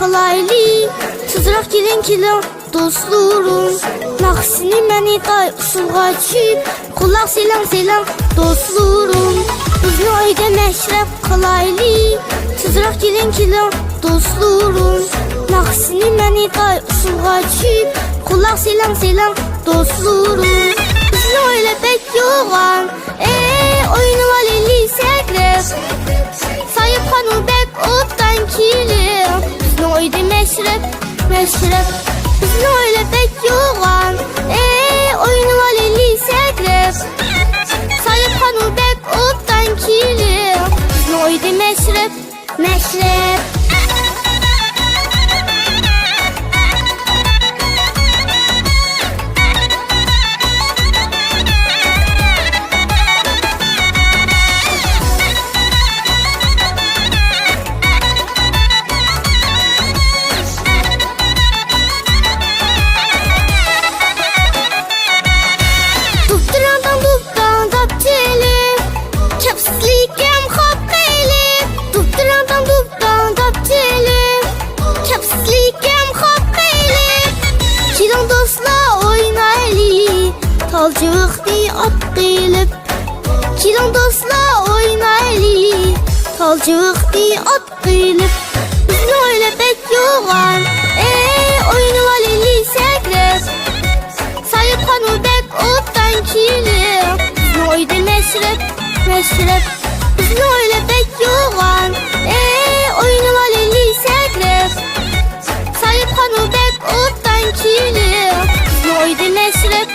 kalaylı. Tızraq gelin kilin dostluğum. Naxsini məni day usulğa çip. Qulaq selam dostluğum. Uzun ayda məşrəb kalaylı. Tızraq gelin kilin dostluğum. Naxsini məni day usulğa çip. Qulaq selam dostluğum. Uzun öyle bek yoğan. Oyunu var eli səqrəb. Sayıp xanım bek otdan kilim. Uzun oyda məşrəb. Uzun öyle bek yoğan. Oyunu var eli səqrəb. Sayıp xanım bek otdan kilim. Uzun oyda məşrəb. Talcıqdi at qilib. Kilon dostla oynaylı. Talcıqdi at qilib. Bizni öyle bek yoğan. Oyunu var eli səqrəb. Sayıp xanım bek otdan kilim. Bizni oyda məşrəb. Bizni öyle bek yoğan. Oyunu var eli səqrəb. Sayıp xanım bek otdan kilim. Bizni oyda məşrəb.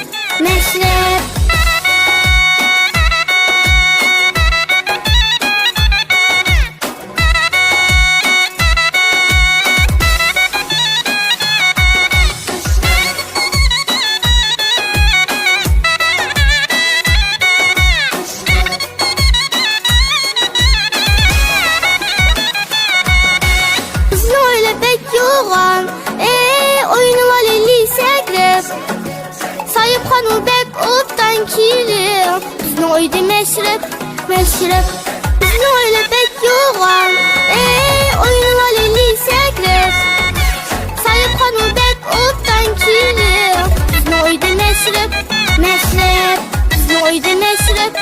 Oyunu var eli səqrəb. Sayıp xanım bek otdan kilim. Bizni oyda məşrəb. Bizni öyle bek yoğan. Oyunu var eli səqrəb. Sayıp xanım bek otdan kilim. Bizni oyda məşrəb. Bizni oyda məşrəb.